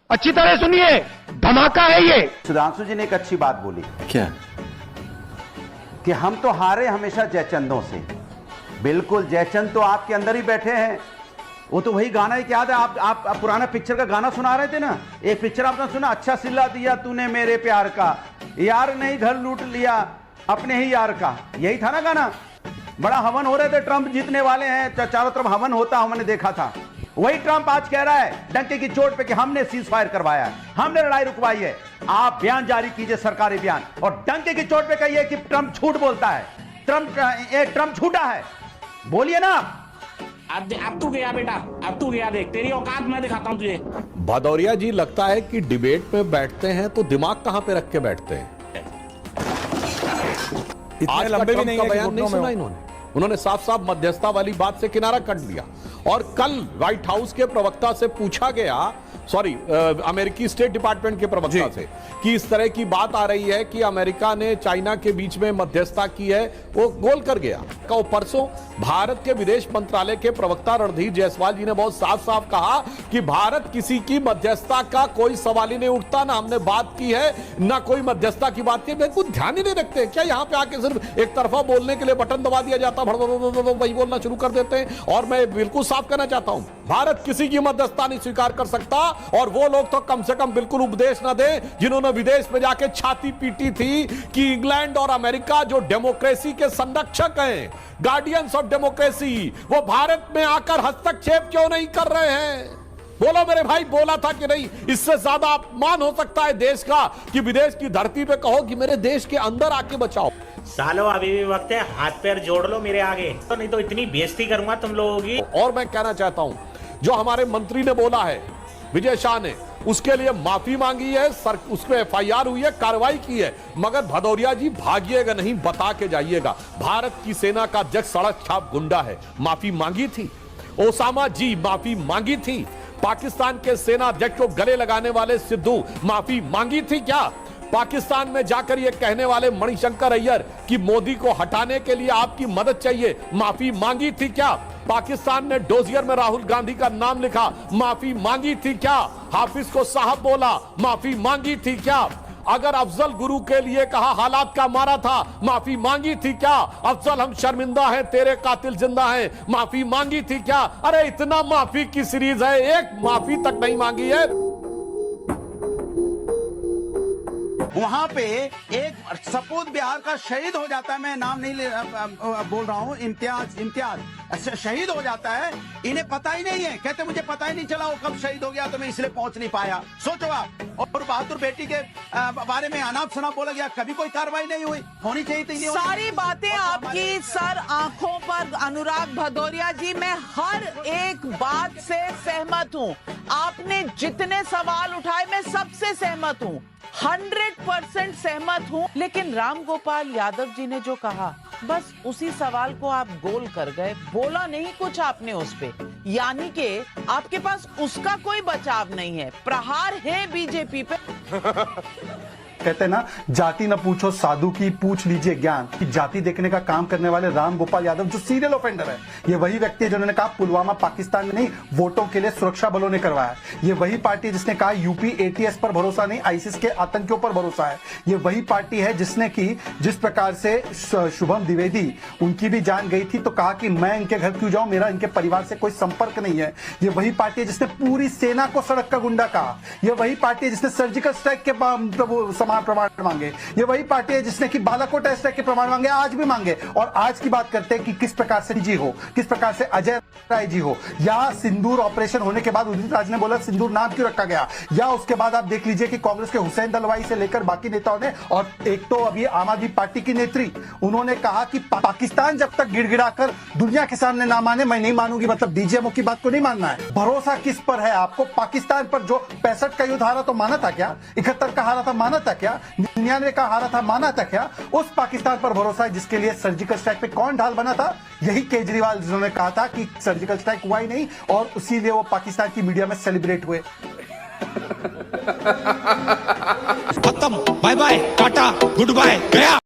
अच्छी तरह सुनिए, धमाका है ये। सुधांशु जी ने एक अच्छी बात बोली क्या? कि हम तो हारे हमेशा जयचंदों से। बिल्कुल, जयचंद तो आपके अंदर ही बैठे हैं। वो तो वही गाना एक याद है, आप पुराना पिक्चर का गाना सुना रहे थे ना। एक पिक्चर आपने सुना, अच्छा सिला दिया तूने मेरे प्यार का, यार नहीं घर लूट लिया अपने ही यार का, यही था ना गाना। बड़ा हवन हो रहे थे, ट्रंप जीतने वाले हैं, चारों तरफ हवन होता हमने देखा था। वही ट्रंप आज कह रहा है डंके की चोट पे कि हमने सीज फायर करवाया है, हमने लड़ाई रुकवाई है। आप बयान जारी कीजिए, सरकारी बयान, और डंके की चोट पे कहिए कि ट्रंप झूठ बोलता है, ट्रंप झूठा है, बोलिए ना। अब तू गया बेटा, अब तू गया, देख तेरी औकात मैं दिखाता हूं तुझे। भदौरिया जी लगता है कि डिबेट में बैठते हैं तो दिमाग कहां पे रख के बैठते हैं। आज लंबे भी नहीं, बयान नहीं सुना उन्होंने साफ साफ मध्यस्थता वाली बात से किनारा कर लिया। और कल व्हाइट हाउस के प्रवक्ता से पूछा गया, अमेरिकी स्टेट डिपार्टमेंट के प्रवक्ता से, कि इस तरह की बात आ रही है कि अमेरिका ने चाइना के बीच में मध्यस्थता की है, वो गोल कर गया। परसों भारत के विदेश मंत्रालय के प्रवक्ता रणधीर जायसवाल जी ने बहुत साफ साफ कहा कि भारत किसी की मध्यस्थता का कोई सवाल ही नहीं उठता, ना हमने बात की है, ना कोई मध्यस्थता की बात की। बिल्कुल ध्यान ही नहीं रखते क्या? यहाँ पे आके सिर्फ एक तरफा बोलने के लिए बटन दबा दिया जाता, वही बोलना शुरू कर देते हैं। और मैं बिल्कुल साफ कहना चाहता हूं, भारत किसी की मध्यस्थता नहीं स्वीकार कर सकता। और वो लोग तो कम से कम बिल्कुल उपदेश ना दे जिन्होंने विदेश में जाके छाती पीटी थी कि इंग्लैंड और अमेरिका जो डेमोक्रेसी के संरक्षक हैं, गार्डियंस ऑफ डेमोक्रेसी, वो भारत में आकर हस्तक्षेप क्यों नहीं कर रहे हैं? बोलो मेरे भाई, बोला था कि नहीं? इससे ज्यादा अपमान हो सकता है देश का कि विदेश की धरती पे कहो कि मेरे देश के अंदर आके बचाओ। सालो अभी भी वक्त है, हाथ पैर जोड़ लो मेरे आगे, तो नहीं तो इतनी बेइज्जती करूंगा तुम लोगों की। और मैं कहना चाहता हूं, जो हमारे मंत्री ने बोला है, विजय शाह ने, उसके लिए माफी मांगी है, उस पर एफआईआर हुई है, कार्रवाई की है। मगर भदौरिया जी भागिएगा नहीं, बता के जाइएगा। भारत की सेना का अध्यक्ष सड़क छाप गुंडा है, माफी मांगी थी। ओसामा जी माफी मांगी थी। पाकिस्तान के सेना अध्यक्ष को गले लगाने वाले सिद्धू माफी मांगी थी क्या? पाकिस्तान में जाकर ये कहने वाले मणिशंकर अय्यर कि मोदी को हटाने के लिए आपकी मदद चाहिए, माफी मांगी थी क्या? पाकिस्तान ने डोजियर में राहुल गांधी का नाम लिखा, माफी मांगी थी क्या? हाफिज को साहब बोला, माफी मांगी थी क्या? अगर अफजल गुरु के लिए कहा हालात का मारा था, माफी मांगी थी क्या? अफजल हम शर्मिंदा हैं, तेरे कातिल जिंदा हैं, माफी मांगी थी क्या? अरे इतना माफी की सीरीज है, एक माफी तक नहीं मांगी है। वहां पे एक सपूत बिहार का शहीद हो जाता है, मैं नाम नहीं बोल रहा हूं, इम्तियाज शहीद हो जाता है, इन्हें पता ही नहीं है, कहते मुझे पता ही नहीं चला वो कब शहीद हो गया, तो मैं इसलिए पहुंच नहीं पाया। सोचो आप। और बहादुर बेटी के बारे में अनाप शनाप बोला गया, कभी कोई कार्रवाई नहीं हुई, होनी चाहिए थी। सारी बातें आपकी सर आंखों पर। अनुराग भदौरिया जी, मैं हर एक बात से सहमत हूं। आपने जितने सवाल उठाए मैं सबसे सहमत हूं, 100% सहमत हूं। लेकिन राम गोपाल यादव जी ने जो कहा, बस उसी सवाल को आप गोल कर गए, बोला नहीं कुछ आपने उस पे। यानी कि आपके पास उसका कोई बचाव नहीं है, प्रहार है बीजेपी पे। कहते हैं ना, जाति न पूछो साधु की, पूछ लीजिए ज्ञान। कि जाति देखने का काम करने वाले राम गोपाल यादव जो सीरियल ऑफेंडर है, ये वही व्यक्ति है जिन्होंने कहा पुलवामा पाकिस्तान में नहीं, वोटों के लिए सुरक्षा बलों ने करवाया। ये वही पार्टी जिसने कहा यूपी एटीएस पर भरोसा नहीं, आईसिस के आतंकियों पर भरोसा है। ये वही पार्टी है जिसने की जिस प्रकार से शुभम द्विवेदी, उनकी भी जान गई थी तो कहा कि मैं इनके घर क्यों जाऊं, मेरा इनके परिवार से कोई संपर्क नहीं है। ये वही पार्टी है जिसने पूरी सेना को सड़क का गुंडा कहा। ये वही पार्टी है जिसने सर्जिकल स्ट्राइक के प्रमाण मांगे। ये वही पार्टी है जिसने कि बालाकोट स्ट्राइक के प्रमाण मांगे, आज भी मांगे। और आज की बात करते हैं कि किस प्रकार से जी हो, किस प्रकार से अजय राय जी हो, या सिंदूर ऑपरेशन होने के बाद उदित राज ने बोला सिंदूर नाम क्यों रखा गया, या उसके बाद आप देख लीजिए कि कांग्रेस के हुसैन दलवाई से लेकर बाकी नेताओं ने, और एक तो अभी आम आदमी पार्टी की नेत्री, उन्होंने कहा कि पाकिस्तान जब तक गिड़गिड़ाकर दुनिया के सामने ना माने, मैं नहीं मानूंगी। मतलब डीजीएमओ की बात को नहीं मानना है। भरोसा किस पर है आपको? पाकिस्तान पर जो 65 का युद्ध हारा तो माना था क्या? 71 का हारा था माना था क्या? 99 का हारा था माना था क्या? उस पाकिस्तान पर भरोसा है जिसके लिए सर्जिकल स्ट्राइक पे कौन ढाल बना था? यही केजरीवाल, जिन्होंने कहा था कि सर्जिकल स्ट्राइक हुआ ही नहीं, और इसीलिए वो पाकिस्तान की मीडिया में सेलिब्रेट हुए। खत्म, bye bye, tata, goodbye, गया।